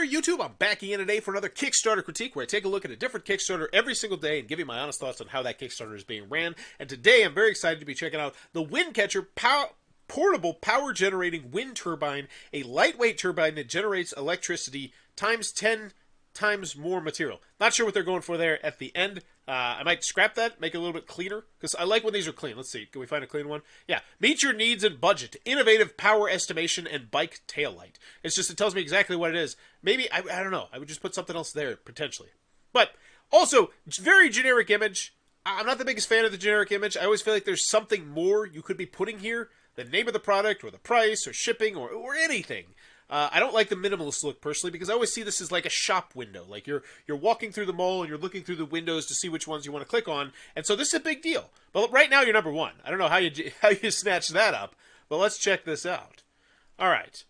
there, YouTube? I'm back again today for another Kickstarter critique where I take a look at a different Kickstarter every single day and give you my honest thoughts on how that Kickstarter is being ran. And today I'm very excited to be checking out the Windcatcher portable power-generating wind turbine, a lightweight turbine that generates electricity times 10 times more material. Not sure what they're going for there at the end. I might scrap that, make it a little bit cleaner, because I like when these are clean. Let's see, can we find a clean one? Yeah, meet your needs and budget. Innovative power estimation and bike taillight. It's just, it tells me exactly what it is. Maybe, I don't know, I would just put something else there, potentially. But, also, very generic image. I'm not the biggest fan of the generic image. I always feel like there's something more you could be putting here. The name of the product, or the price, or shipping, or anything. I don't like the minimalist look personally because I always see this as like a shop window. Like you're walking through the mall and you're looking through the windows to see which ones you want to click on, and so this is a big deal. But right now you're number one. I don't know how you snatch that up, but let's check this out. All right,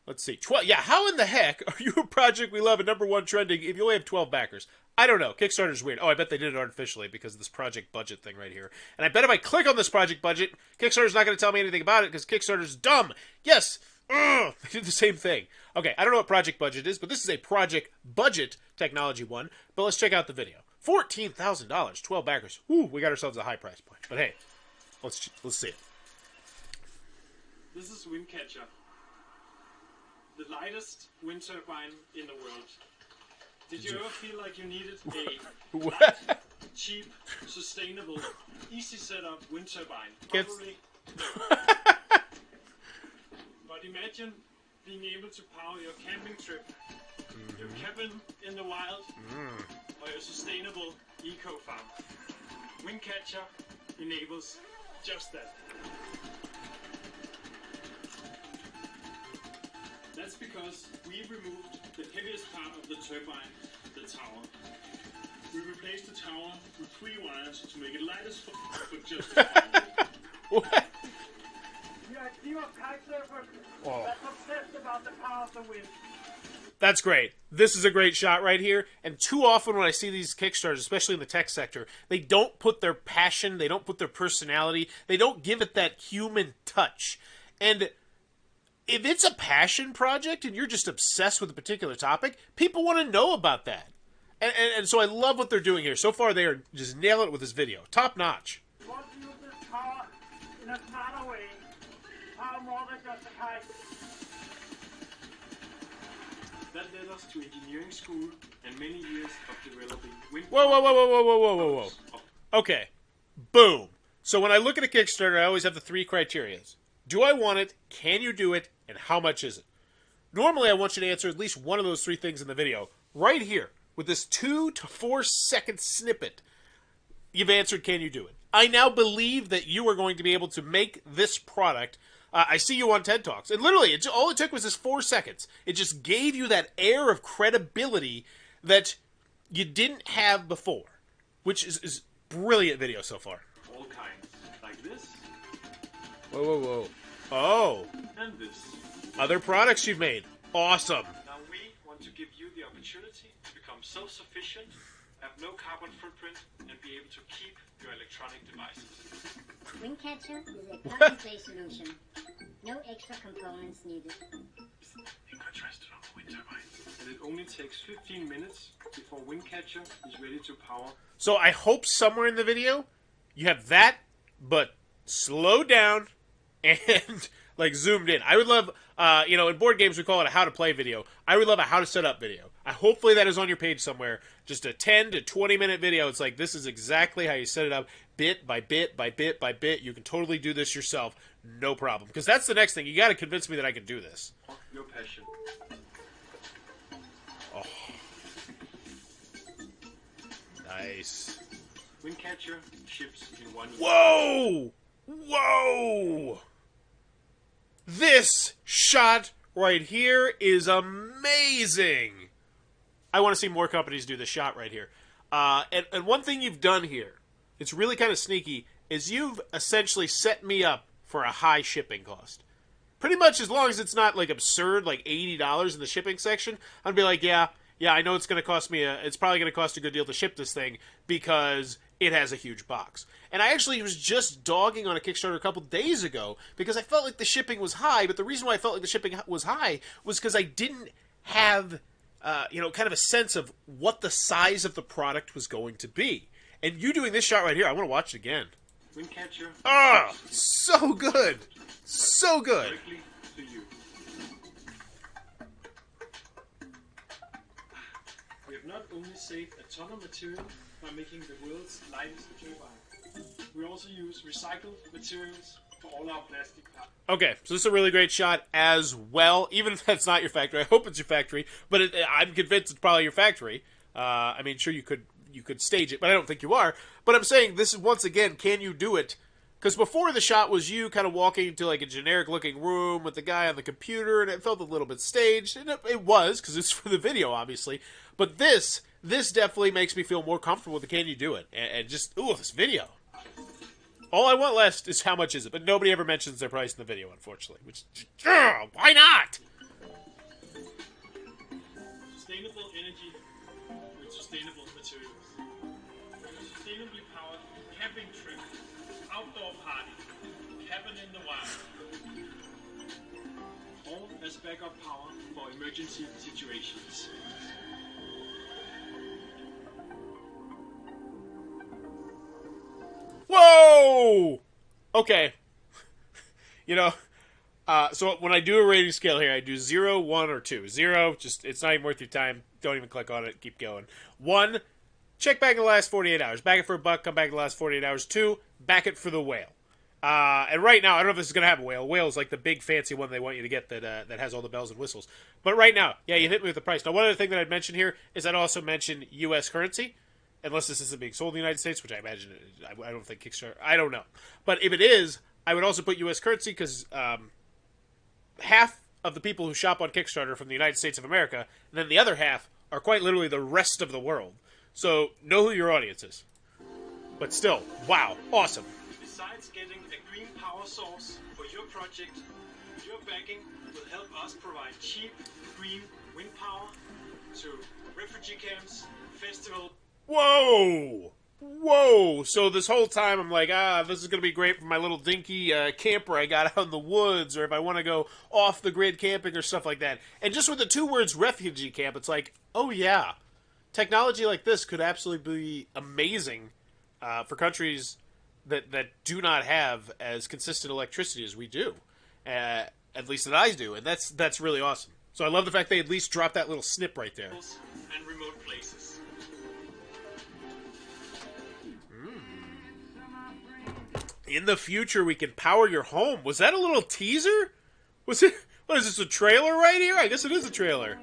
let's see. Yeah, how in the heck are you a project we love and number one trending if you only have 12 backers? I don't know. Kickstarter's weird. Oh, I bet they did it artificially because of this project budget thing right here. And I bet if I click on this project budget, Kickstarter's not going to tell me anything about it because Kickstarter's dumb. Yes. They did the same thing. Okay, I don't know what project budget is, but this is a project budget technology one. But let's check out the video. $14,000, 12 backers. Ooh, we got ourselves a high price point. But hey, let's see it. This is Windcatcher, the lightest wind turbine in the world. Did you ever feel like you needed a cheap, sustainable, easy setup wind turbine? Probably. But imagine being able to power your camping trip, your cabin in the wild, or your sustainable eco-farm. Windcatcher enables just that. That's because we removed the heaviest part of the turbine, the tower. We replaced the tower with 3 wires to make it light as fuck, but just as powerful. What? That's obsessed about the power of the wind. That's great. This is a great shot right here. And too often when I see these Kickstarters, especially in the tech sector, they don't put their passion, they don't put their personality, they don't give it that human touch. And if it's a passion project and you're just obsessed with a particular topic, people want to know about that. And so I love what they're doing here. So far, they are just nailing it with this video. Top notch. We want to use this power in a smarter way. Power more than just a kite. That led us to engineering school and many years of developing wind. Whoa. Okay. Boom. So when I look at a Kickstarter, I always have the 3 criteria. Do I want it? Can you do it? And how much is it? Normally, I want you to answer at least one of those 3 things in the video. Right here, with this 2 to 4 second snippet, you've answered, can you do it? I now believe that you are going to be able to make this product. I see you on TED Talks. And literally, all it took was this 4 seconds. It just gave you that air of credibility that you didn't have before, which is brilliant video so far. All kinds. Like this. Whoa. Oh. And this. Other products you've made. Awesome. Now we want to give you the opportunity to become self-sufficient, have no carbon footprint, and be able to keep your electronic devices. Windcatcher is a plug-and-play solution. No extra components needed. In contrast to normal wind turbines. And it only takes 15 minutes before Windcatcher is ready to power. So I hope somewhere in the video you have that, but slowed down and like zoomed in. I would love, in board games we call it a how to play video. I would love a how to set up video. Hopefully that is on your page somewhere. Just a 10 to 20 minute video. It's like, this is exactly how you set it up, bit by bit by bit by bit. You can totally do this yourself, no problem. Because that's the next thing. You got to convince me that I can do this. Your passion. Oh. Nice. Windcatcher ships in 1 year. Whoa! This shot right here is amazing. I want to see more companies do this shot right here. And one thing you've done here, it's really kind of sneaky, is you've essentially set me up for a high shipping cost. Pretty much as long as it's not like absurd, like $80 in the shipping section, I'd be like, yeah, I know it's going to cost me it's probably going to cost a good deal to ship this thing because it has a huge box. And I actually was just dogging on a Kickstarter a couple days ago because I felt like the shipping was high, but the reason why I felt like the shipping was high was because I didn't have kind of a sense of what the size of the product was going to be. And you doing this shot right here, I want to watch it again. Windcatcher. Ah, so good. So good. Directly to you. We have not only saved a ton of material by making the world's lightest turbine, we also use recycled materials for all our plastic parts. Okay, so this is a really great shot as well, even if that's not your factory. I hope it's your factory, but I'm convinced it's probably your factory. I mean, sure, you could stage it, but I don't think you are. But I'm saying this is, once again, can you do it? Because before the shot was you kind of walking into like a generic-looking room with the guy on the computer, and it felt a little bit staged. And it was, because it's for the video, obviously. But this definitely makes me feel more comfortable with the can you do it. And just, ooh, this video. All I want less is how much is it, but nobody ever mentions their price in the video, unfortunately. Which, why not? Sustainable energy with sustainable materials. Sustainably powered camping trip, outdoor party, cabin in the wild. All as backup power for emergency situations. Whoa! Okay. So when I do a rating scale here, I do 0, 1, or 2. 0, just, it's not even worth your time. Don't even click on it. Keep going. 1, check back in the last 48 hours. Back it for a buck, come back in the last 48 hours. 2, back it for the whale. And right now, I don't know if this is going to have a whale. Whale is like the big fancy one they want you to get that has all the bells and whistles. But right now, yeah, you hit me with the price. Now, one other thing that I'd mention here is I'd also mention U.S. currency. Unless this isn't being sold in the United States, which I imagine it is. I don't think Kickstarter... I don't know. But if it is, I would also put U.S. currency because half of the people who shop on Kickstarter are from the United States of America, and then the other half are quite literally the rest of the world. So know who your audience is. But still, wow, awesome. Besides getting a green power source for your project, your backing will help us provide cheap green wind power to refugee camps, festivals. Whoa! Whoa! So this whole time I'm like, this is going to be great for my little dinky camper I got out in the woods, or if I want to go off the grid camping or stuff like that. And just with the 2 words refugee camp, it's like, oh yeah. Technology like this could absolutely be amazing for countries that do not have as consistent electricity as we do. At least that I do. And that's really awesome. So I love the fact they at least dropped that little snip right there. And remote places. In the future, we can power your home. Was that a little teaser? Was it? What is this, a trailer right here? I guess it is a trailer.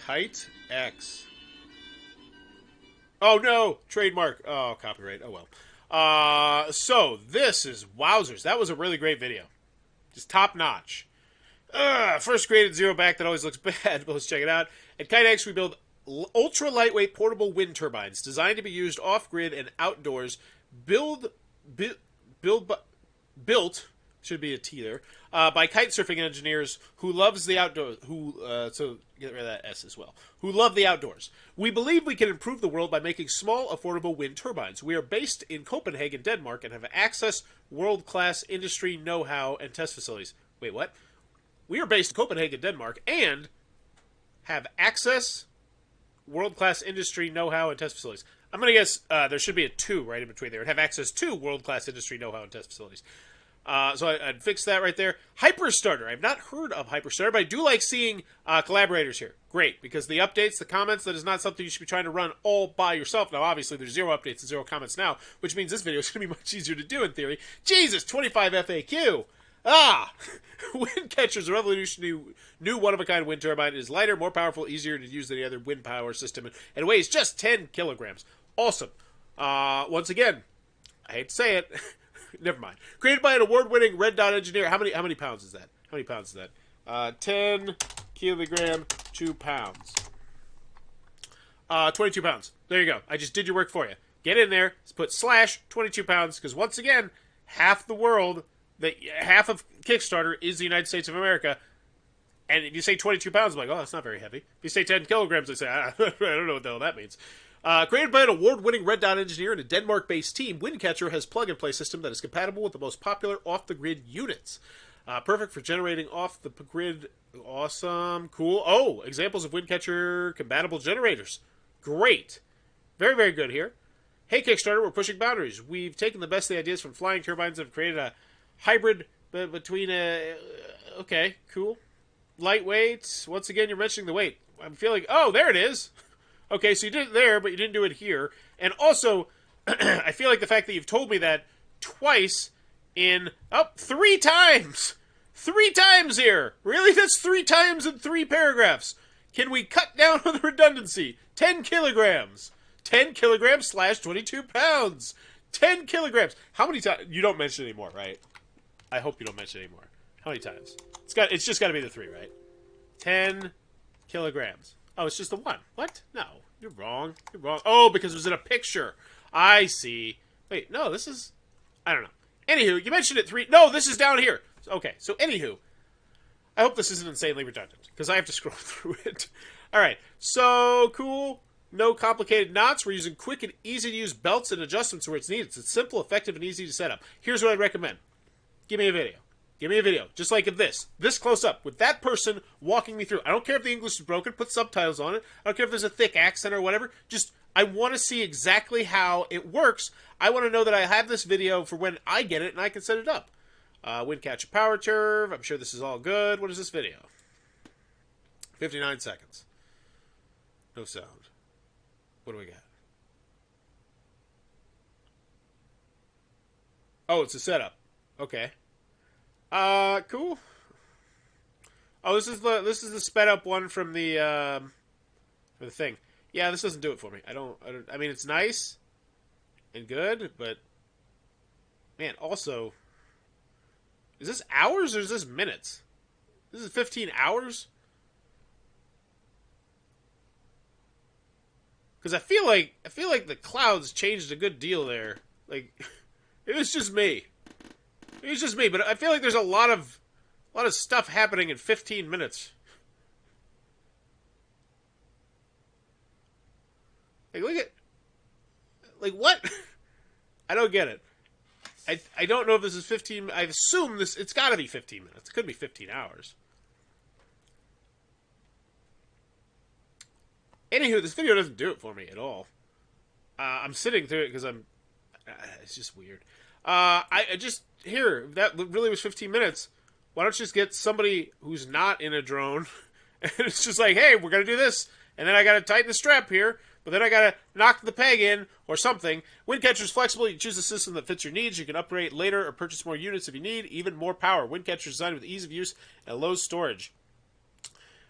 Kite X. Oh no, trademark. Oh, copyright. Oh well. So this is wowzers. That was a really great video. Just top notch. First created zero back. That always looks bad, but let's check it out. At Kite X, we build ultra lightweight portable wind turbines designed to be used off grid and outdoors. Built should be a T there by kite surfing engineers who loves the outdoors. So get rid of that S as well. Who love the outdoors. We believe we can improve the world by making small, affordable wind turbines. We are based in Copenhagen, Denmark, and have access world-class industry know-how and test facilities. Wait, what? We are based in Copenhagen, Denmark, and have access world-class industry know-how and test facilities. I'm going to guess there should be a 2 right in between there. And have access to world-class industry know-how and test facilities. So I'd fix that right there. Hyperstarter. I've not heard of Hyperstarter, but I do like seeing collaborators here. Great, because the updates, the comments, that is not something you should be trying to run all by yourself. Now, obviously, there's 0 updates and 0 comments now, which means this video is going to be much easier to do in theory. Jesus, 25 FAQ. Windcatcher's a revolutionary new one-of-a-kind wind turbine. It is lighter, more powerful, easier to use than the other wind power system, and weighs just 10 kilograms. Awesome. Once again, I hate to say it. Never mind. Created by an award-winning Red Dot engineer. How many pounds is that? How many pounds is that? 10 kilogram, 2 pounds. 22 pounds. There you go. I just did your work for you. Get in there. Put / 22 pounds, because once again, half the world, half of Kickstarter is the United States of America. And if you say 22 pounds, I'm like, oh, that's not very heavy. If you say 10 kilograms, I say, I don't know what the hell that means. Created by an award-winning Red Dot engineer and a Denmark-based team, Windcatcher has plug-and-play system that is compatible with the most popular off-the-grid units. Perfect for generating off-the-grid. Awesome. Cool. Oh, examples of Windcatcher compatible generators. Great. Very, very good here. Hey, Kickstarter, we're pushing boundaries. We've taken the best of the ideas from flying turbines and have created a hybrid between a... Okay, cool. Lightweight. Once again, you're mentioning the weight. I'm feeling... Oh, there it is. Okay, so you did it there, but you didn't do it here. And also, I feel like the fact that you've told me that twice in... Oh, 3 times! 3 times here! Really? That's 3 times in 3 paragraphs. Can we cut down on the redundancy? 10 kilograms. 10 kilograms slash 22 pounds. 10 kilograms. How many times? You don't mention anymore, right? I hope you don't mention anymore. How many times? It's just got to be the 3, right? 10 kilograms. Oh, it's just the 1. What? No, you're wrong. You're wrong. Oh, because it was in a picture. I see. Wait, no, this is... I don't know. Anywho, you mentioned it 3... No, this is down here. Okay, so anywho, I hope this isn't insanely redundant, because I have to scroll through it. Alright, so cool. No complicated knots. We're using quick and easy-to-use belts and adjustments where it's needed. It's simple, effective, and easy to set up. Here's what I'd recommend. Give me a video. Give me a video, just like this close up, with that person walking me through. I don't care if the English is broken, put subtitles on it. I don't care if there's a thick accent or whatever. Just, I want to see exactly how it works. I want to know that I have this video for when I get it and I can set it up. Windcatcher power curve. I'm sure this is all good. What is this video? 59 seconds. No sound. What do we got? Oh, it's a setup. Okay. Cool. Oh, this is the sped up one from the for the thing. Yeah, this doesn't do it for me. I mean, it's nice and good, but man, also, is this hours or is this minutes? This is 15 hours? Because I feel like the clouds changed a good deal there. Like, it was just me. It was just me, but I feel like there's a lot of stuff happening in 15 minutes. Like, look at... Like, what? I don't get it. I don't know if this is 15... I assume this... It's got to be 15 minutes. It could be 15 hours. Anywho, this video doesn't do it for me at all. I'm sitting through it because I'm... it's just weird. I just... Here, that really was 15 minutes. Why don't you just get somebody who's not in a drone, and it's just like, hey, we're going to do this, and then I got to tighten the strap here, but then I got to knock the peg in, or something. Windcatcher's flexible. You choose a system that fits your needs. You can upgrade later or purchase more units if you need. Even more power. Windcatcher's designed with ease of use and low storage.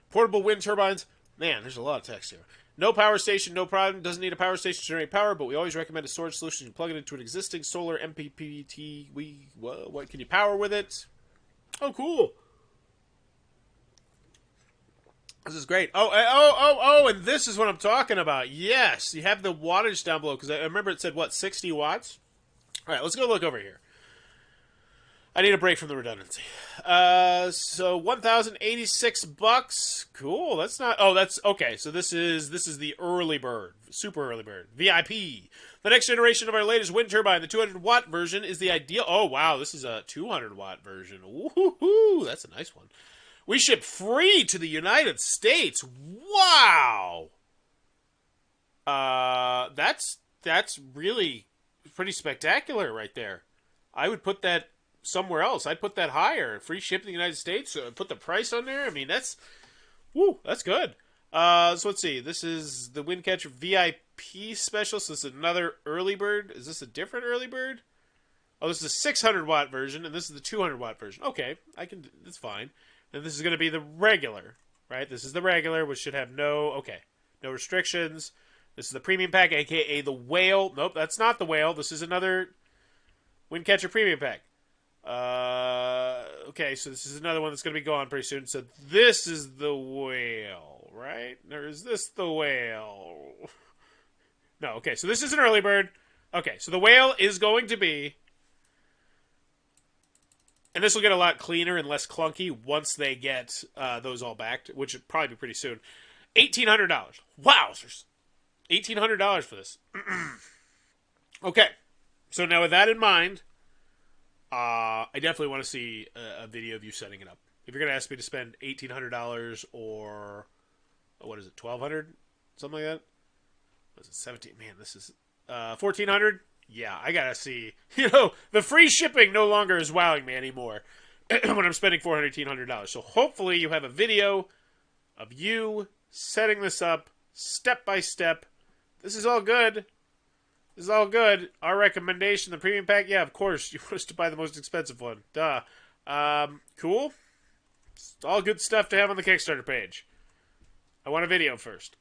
Portable wind turbines. Man, there's a lot of text here. No power station, no problem. Doesn't need a power station to generate power, but we always recommend a storage solution. You plug it into an existing solar MPPT. What can you power with it? Oh, cool. This is great. Oh, and this is what I'm talking about. Yes, you have the wattage down below, because I remember it said, what, 60 watts? All right, let's go look over here. I need a break from the redundancy. So $1,086. Cool. That's not... Oh, that's... Okay, so this is the early bird. Super early bird. VIP. The next generation of our latest wind turbine, the 200-watt version, is the ideal... Oh, wow. This is a 200-watt version. Woohoo! That's a nice one. We ship free to the United States. Wow! That's really pretty spectacular right there. I would put that somewhere else. I'd put that higher. Free ship in the United States. Put the price on there. I mean, that's good. So let's see. This is the Windcatcher VIP special. So this is another early bird. Is this a different early bird? Oh, this is a 600-watt version, and this is the 200-watt version. Okay, that's fine. And this is going to be the regular, right? This is the regular, which should have no restrictions. This is the premium pack, aka the whale. Nope, that's not the whale. This is another Windcatcher premium pack. Okay, so this is another one that's going to be gone pretty soon. So this is the whale, right? Or is this the whale? No, okay, so this is an early bird. Okay, so the whale is going to be... And this will get a lot cleaner and less clunky once they get those all back, which would probably be pretty soon. $1,800. Wowzers. $1,800 for this. Okay. So now with that in mind, I definitely want to see a video of you setting it up. If you're going to ask me to spend $1,800 or, what is it, $1,200? Something like that? Was it 17? Man, this is $1,400? Yeah, I got to see. The free shipping no longer is wowing me anymore when I'm spending $1,400. So hopefully you have a video of you setting this up step by step. This is all good. This is all good. Our recommendation, the premium pack, yeah, of course. You want us to buy the most expensive one. Duh. Cool. It's all good stuff to have on the Kickstarter page. I want a video first.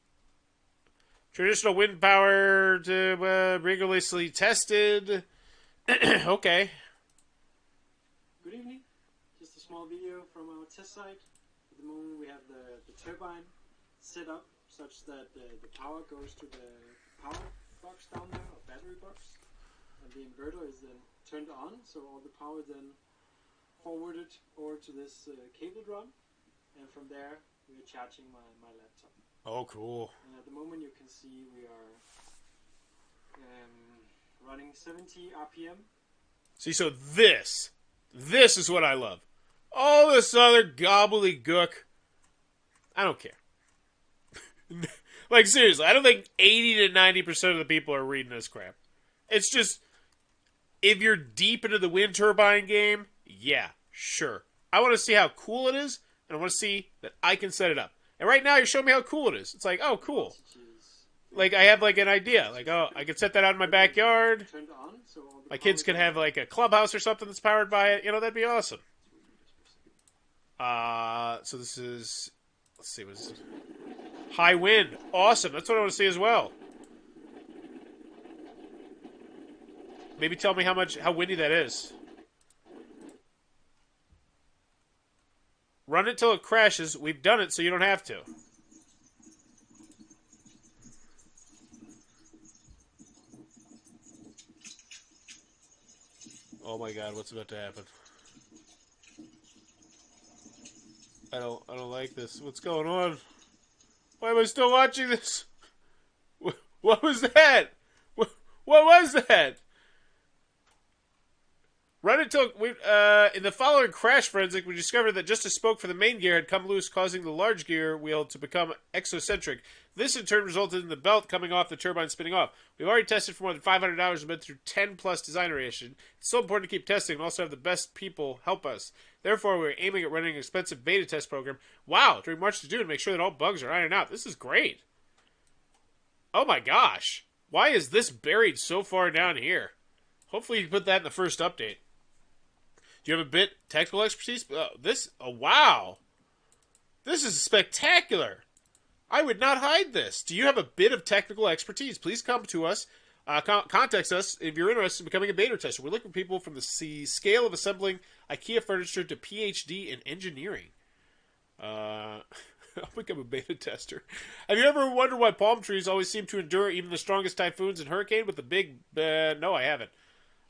Traditional wind power to rigorously tested. Okay. Good evening. Just a small video from our test site. At the moment we have the turbine set up such that the power goes to the power box down there, or battery box, and the inverter is then turned on, so all the power then forwarded over to this cable drum, and from there we are charging my laptop. Oh, cool. And at the moment you can see we are running 70 RPM. See, so this is what I love. All this other gobbledygook, I don't care. Like, seriously, I don't think 80 to 90% of the people are reading this crap. It's just, if you're deep into the wind turbine game, yeah, sure. I want to see how cool it is, and I want to see that I can set it up. And right now, you're showing me how cool it is. It's like, oh, cool. Like, I have, like, an idea. Like, oh, I could set that out in my backyard. My kids could have, like, a clubhouse or something that's powered by it. That'd be awesome. So this is, let's see, what is this? High wind. Awesome. That's what I want to see as well. Maybe tell me how windy that is. Run it till it crashes. We've done it so you don't have to. Oh my god, what's about to happen? I don't like this. What's going on? Why am I still watching this? What was that? What was that? Run until in the following crash forensic, we discovered that just a spoke for the main gear had come loose, causing the large gear wheel to become eccentric. This in turn resulted in the belt coming off, the turbine spinning off. We've already tested for more than $500 and been through 10 plus design iterations. It's so important to keep testing and also have the best people help us. Therefore, we're aiming at running an expensive beta test program. Wow, during March to June, to make sure that all bugs are ironed out. This is great. Oh my gosh. Why is this buried so far down here? Hopefully you can put that in the first update. Do you have a bit technical expertise? Wow. This is spectacular. I would not hide this. Do you have a bit of technical expertise? Please come to us. Contact us if you're interested in becoming a beta tester. We're looking for people from the scale of assembling IKEA furniture to PhD in engineering. I'll become a beta tester. Have you ever wondered why palm trees always seem to endure even the strongest typhoons and hurricane with the big... no, I haven't.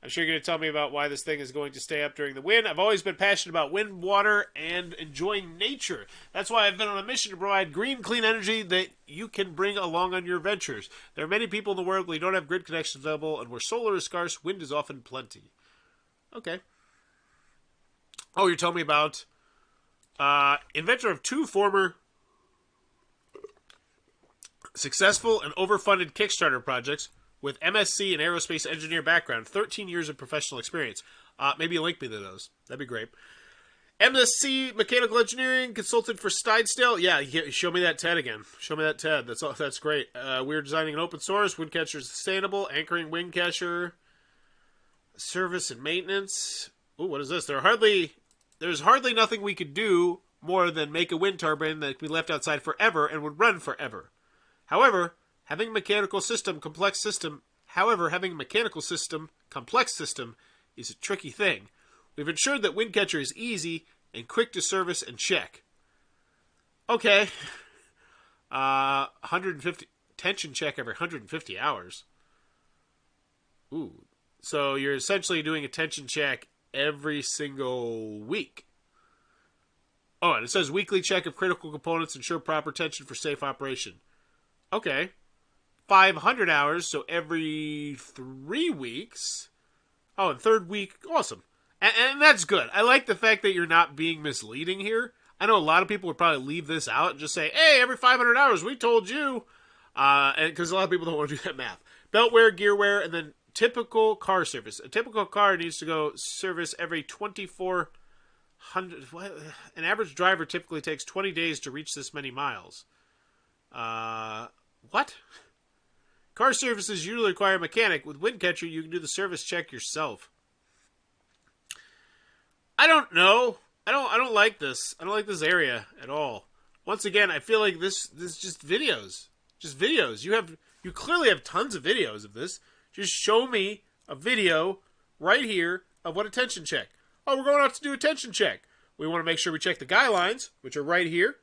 I'm sure you're going to tell me about why this thing is going to stay up during the wind. I've always been passionate about wind, water, and enjoying nature. That's why I've been on a mission to provide green, clean energy that you can bring along on your ventures. There are many people in the world where you don't have grid connections available, and where solar is scarce, wind is often plenty. Okay. Oh, you're telling me about inventor of 2 former successful and overfunded Kickstarter projects, with MSc and aerospace engineer background, 13 years of professional experience. Maybe link me to those. That'd be great. MSc mechanical engineering consultant for Stydesdale. Yeah, show me that TED again. Show me that TED. That's great. We're designing an open source. Windcatcher is sustainable. Anchoring Windcatcher. Service and maintenance. Ooh, what is this? There's hardly nothing we could do more than make a wind turbine that could be left outside forever and would run forever. However, having a mechanical system, complex system is a tricky thing. We've ensured that Windcatcher is easy and quick to service and check. Okay. 150 tension check every 150 hours. Ooh. So you're essentially doing a tension check every single week. Oh, and it says weekly check of critical components, ensure proper tension for safe operation. Okay. 500 hours, so every 3 weeks. Oh, and third week, awesome. And that's good. I like the fact that you're not being misleading here. I know a lot of people would probably leave this out and just say, hey, every 500 hours, we told you. Because a lot of people don't want to do that math. Belt wear, gear wear, and then typical car service. A typical car needs to go service every 2,400. An average driver typically takes 20 days to reach this many miles. What? Car services usually require a mechanic. With Windcatcher, you can do the service check yourself. I don't know. I don't like this. I don't like this area at all. Once again, I feel like this is just videos. Just videos. You clearly have tons of videos of this. Just show me a video right here of what a tension check. Oh, we're going out to do a tension check. We want to make sure we check the guy lines, which are right here.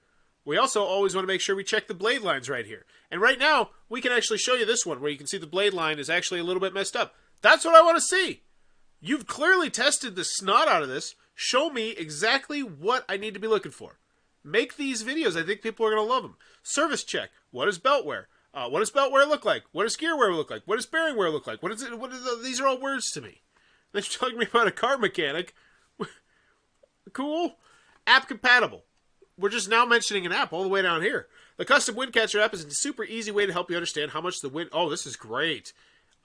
We also always want to make sure we check the blade lines right here. And right now, we can actually show you this one where you can see the blade line is actually a little bit messed up. That's what I want to see. You've clearly tested the snot out of this. Show me exactly what I need to be looking for. Make these videos. I think people are going to love them. Service check. What does belt wear? What does belt wear look like? What does gear wear look like? What does bearing wear look like? These are all words to me. They're talking me about a car mechanic. Cool. App compatible. We're just now mentioning an app all the way down here. The custom Windcatcher app is a super easy way to help you understand how much the wind... Oh, this is great.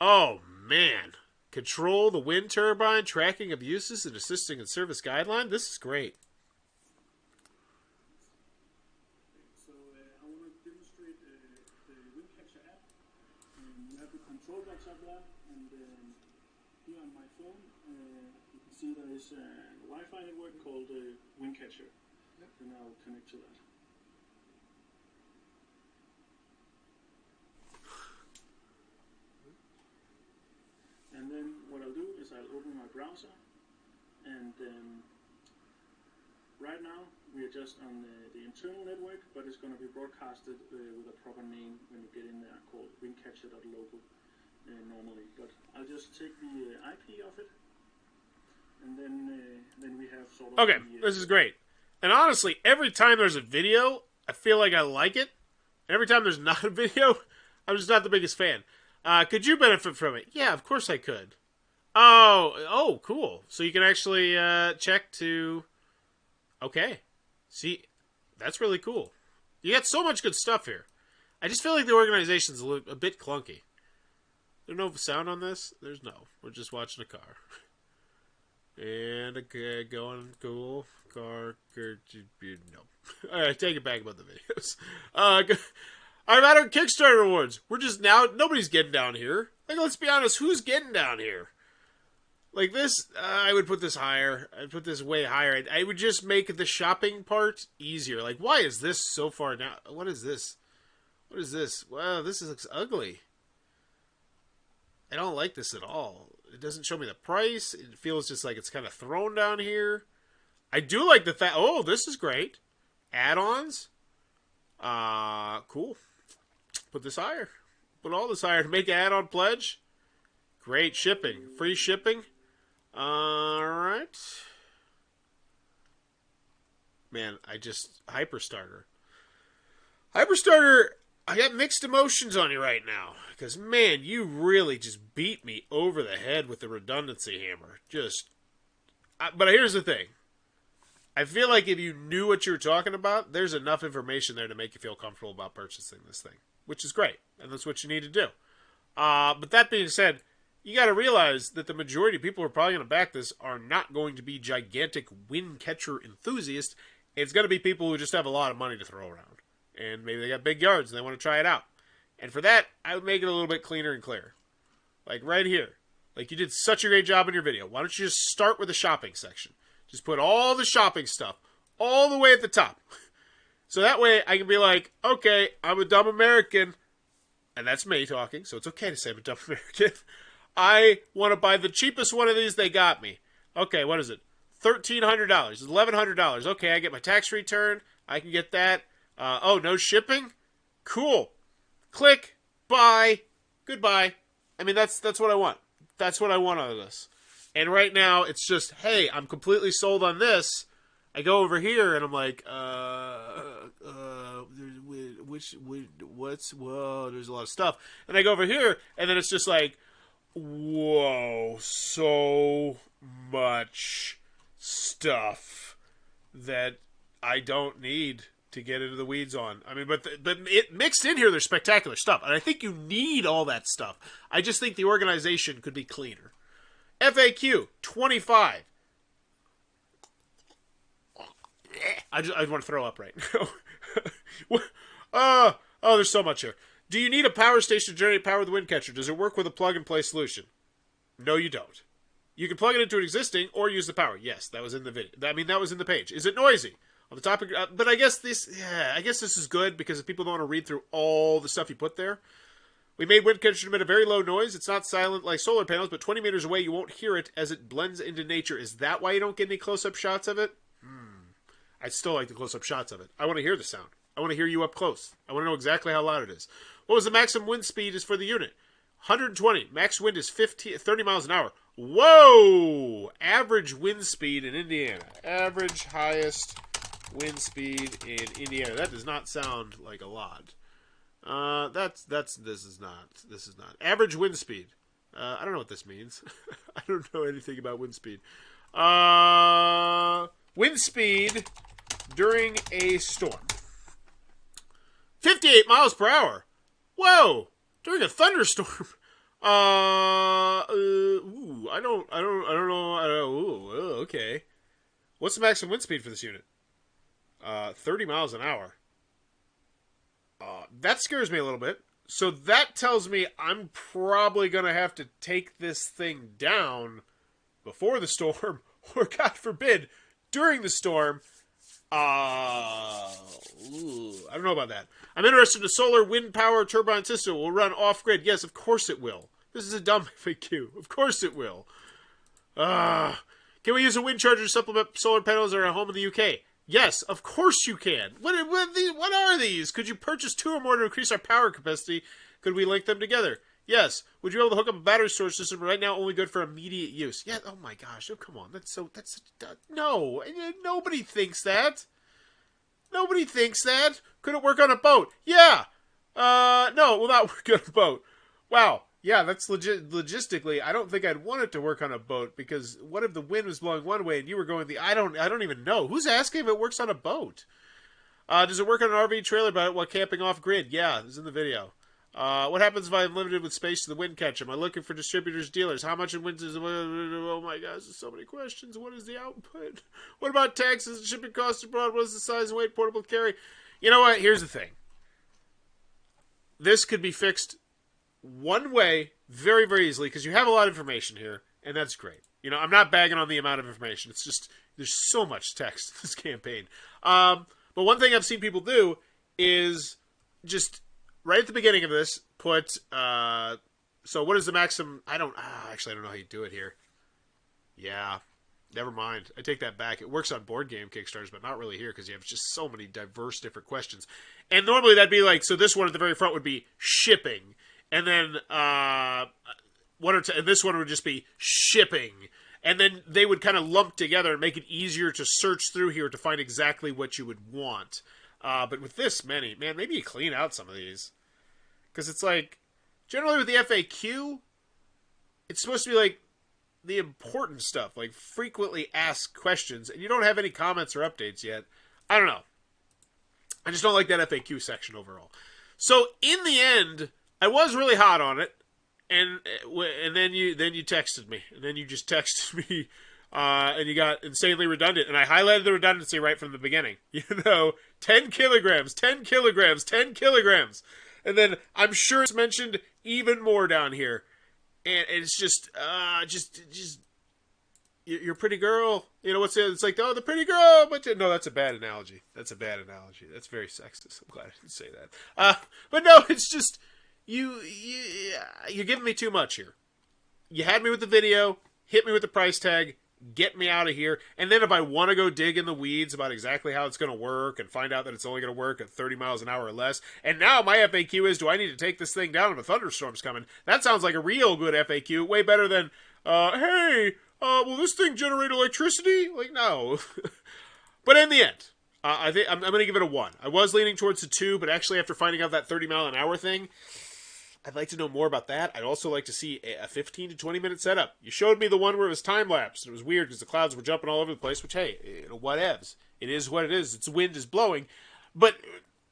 Oh, man. Control the wind turbine, tracking of uses, and assisting in service guideline. This is great. So I want to demonstrate the Windcatcher app. You have the control box up there, and here on my phone, you can see there is a Wi-Fi network called Windcatcher. And I'll connect to that. And then what I'll do is I'll open my browser, and right now we are just on the internal network, but it's going to be broadcasted with a proper name when you get in there, called windcatcher.local normally. But I'll just take the IP of it, and then we have sort of... Okay, this is great. And honestly, every time there's a video, I feel like I like it. And every time there's not a video, I'm just not the biggest fan. Could you benefit from it? Yeah, of course I could. Oh, cool. So you can actually check to... Okay. See, that's really cool. You got so much good stuff here. I just feel like the organization's a bit clunky. There's no sound on this? There's no. We're just watching a car. And okay, going cool. Car, no. Alright, take it back about the videos. I'm at our Kickstarter awards. We're just now, nobody's getting down here. Like, let's be honest, who's getting down here? Like this, I would put this higher. I'd put this way higher. I would just make the shopping part easier. Like, why is this so far down? What is this? What is this? Wow, this looks ugly. I don't like this at all. It doesn't show me the price. It feels just like it's kind of thrown down here. I do like the fact... Oh, this is great. Add-ons. Cool. Put this higher. Put all this higher to make an add-on pledge. Great shipping. Free shipping. Alright. Man, Hyperstarter. Hyperstarter, I got mixed emotions on you right now. Because, man, you really just beat me over the head with the redundancy hammer. But here's the thing. I feel like if you knew what you were talking about, there's enough information there to make you feel comfortable about purchasing this thing. Which is great. And that's what you need to do. But that being said, you got to realize that the majority of people who are probably going to back this are not going to be gigantic Windcatcher enthusiasts. It's going to be people who just have a lot of money to throw around. And maybe they got big yards and they want to try it out. And for that, I would make it a little bit cleaner and clearer. Like right here. Like you did such a great job in your video. Why don't you just start with the shopping section? Just put all the shopping stuff all the way at the top. So that way I can be like, okay, I'm a dumb American. And that's me talking, so it's okay to say I'm a dumb American. I want to buy the cheapest one of these they got me. Okay, what is it? $1,300. $1,100. Okay, I get my tax return. I can get that. Oh, no shipping? Cool. Click. Buy. Goodbye. I mean, that's what I want. That's what I want out of this. And right now, it's just, hey, I'm completely sold on this. I go over here, and I'm like, what's, whoa, there's a lot of stuff. And I go over here, and then it's just like, whoa, so much stuff that I don't need to get into the weeds on. I mean, but it mixed in here, there's spectacular stuff. And I think you need all that stuff. I just think the organization could be cleaner. FAQ 25. I want to throw up right now. Oh, there's so much here. Do you need a power station to generate power with the wind catcher? Does it work with a plug-and-play solution? No, you don't. You can plug it into an existing or use the power. Yes, that was in the video. I mean, that was in the page. Is it noisy? On the topic, but I guess this is good because if people don't want to read through all the stuff you put there. We made wind catcher emit a very low noise. It's not silent like solar panels, but 20 meters away you won't hear it as it blends into nature. Is that why you don't get any close-up shots of it? I'd still like the close-up shots of it. I want to hear the sound. I want to hear you up close. I want to know exactly how loud it is. What was the maximum wind speed is for the unit? 120. Max wind is 30 miles an hour. Whoa! Average wind speed in Indiana. Average highest wind speed in Indiana. That does not sound like a lot. This is not. Average wind speed. I don't know what this means. I don't know anything about wind speed. Wind speed during a storm. 58 miles per hour. Whoa! During a thunderstorm. I don't know. Okay. What's the maximum wind speed for this unit? 30 miles an hour. That scares me a little bit. So that tells me I'm probably going to have to take this thing down before the storm, or God forbid, during the storm. I don't know about that. I'm interested in a solar wind power turbine system. Will run off-grid. Yes, of course it will. This is a dumb FAQ. Of course it will. Can we use a wind charger to supplement solar panels at our home in the UK? Yes, of course you can. What are these? Could you purchase 2 or more to increase our power capacity? Could we link them together? Yes. Would you be able to hook up a battery storage system right now only good for immediate use? Yeah, oh my gosh. Oh, come on. No. Nobody thinks that. Nobody thinks that. Could it work on a boat? Yeah. No, it will not work on a boat. Wow. Yeah, that's logistically. I don't think I'd want it to work on a boat because what if the wind was blowing one way and you were going the? I don't even know. Who's asking if it works on a boat? Does it work on an RV trailer while camping off grid? Yeah, this is in the video. What happens if I'm limited with space to the wind catcher? Am I looking for distributors, dealers? How much in wind is? Oh my gosh, there's so many questions. What is the output? What about taxes and shipping costs abroad? What is the size and weight portable carry? You know what? Here's the thing. This could be fixed one way very, very easily because you have a lot of information here, and that's great. You know, I'm not bagging on the amount of information. It's just there's so much text in this campaign. But one thing I've seen people do is just right at the beginning of this put. So what is the maximum? Actually, I don't know how you do it here. Yeah. Never mind. I take that back. It works on board game Kickstarters, but not really here because you have just so many diverse different questions. And normally that'd be like, so this one at the very front would be shipping. And then and this one would just be shipping. And then they would kind of lump together and make it easier to search through here to find exactly what you would want. But with this many, man, maybe you clean out some of these. Because it's like, generally with the FAQ, it's supposed to be like, the important stuff, like frequently asked questions, and you don't have any comments or updates yet. I don't know. I just don't like that FAQ section overall. So in the end, I was really hot on it, and then you texted me, and then you just texted me, and you got insanely redundant, and I highlighted the redundancy right from the beginning. 10 kilograms, 10 kilograms, 10 kilograms, and then I'm sure it's mentioned even more down here. And it's just you're a pretty girl. You know what's it? It's like, oh, the pretty girl. But no, that's a bad analogy. That's a bad analogy. That's very sexist. I'm glad I didn't say that. But no, it's just you're giving me too much here. You had me with the video, hit me with the price tag, get me out of here. And then if I want to go dig in the weeds about exactly how it's going to work and find out that it's only going to work at 30 miles an hour or less. And now my FAQ is, do I need to take this thing down if a thunderstorm's coming? That sounds like a real good FAQ. Way better than, hey, will this thing generate electricity? Like, no. But in the end, I think I'm going to give it a 1. I was leaning towards a 2, but actually after finding out that 30-mile-an-hour thing, I'd like to know more about that. I'd also like to see a 15 to 20-minute setup. You showed me the one where it was time-lapsed. It was weird because the clouds were jumping all over the place, which, hey, whatevs. It is what it is. Its wind is blowing. But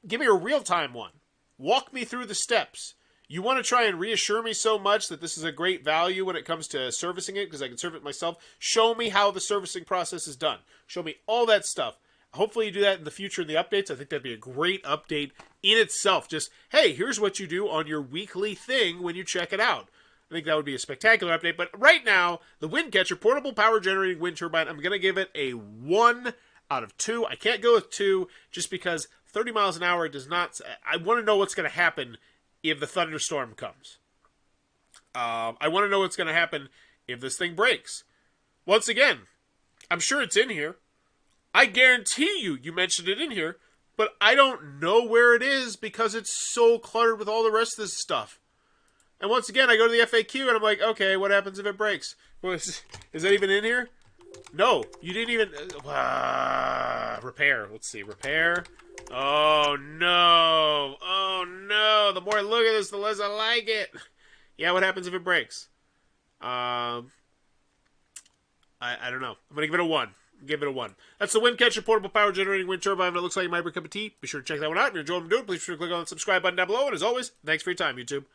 give me a real-time one. Walk me through the steps. You want to try and reassure me so much that this is a great value when it comes to servicing it because I can serve it myself. Show me how the servicing process is done. Show me all that stuff. Hopefully you do that in the future in the updates. I think that'd be a great update in itself. Just, hey, here's what you do on your weekly thing when you check it out. I think that would be a spectacular update. But right now, the Windcatcher Portable Power Generating Wind Turbine, I'm going to give it a 1 out of 2. I can't go with 2 just because 30 miles an hour does not... I want to know what's going to happen if the thunderstorm comes. I want to know what's going to happen if this thing breaks. Once again, I'm sure it's in here. I guarantee you mentioned it in here, but I don't know where it is because it's so cluttered with all the rest of this stuff. And once again, I go to the FAQ and I'm like, okay, what happens if it breaks? Well, is that even in here? No, you didn't even... repair. Let's see, repair. Oh, no. Oh, no. The more I look at this, the less I like it. Yeah, what happens if it breaks? I don't know. I'm going to give it a 1. Give it a 1. That's the Windcatcher Portable Power Generating Wind Turbine. It looks like it might be a cup of tea. Be sure to check that one out. If you're enjoying what I'm doing, please be sure to click on the subscribe button down below. And as always, thanks for your time, YouTube.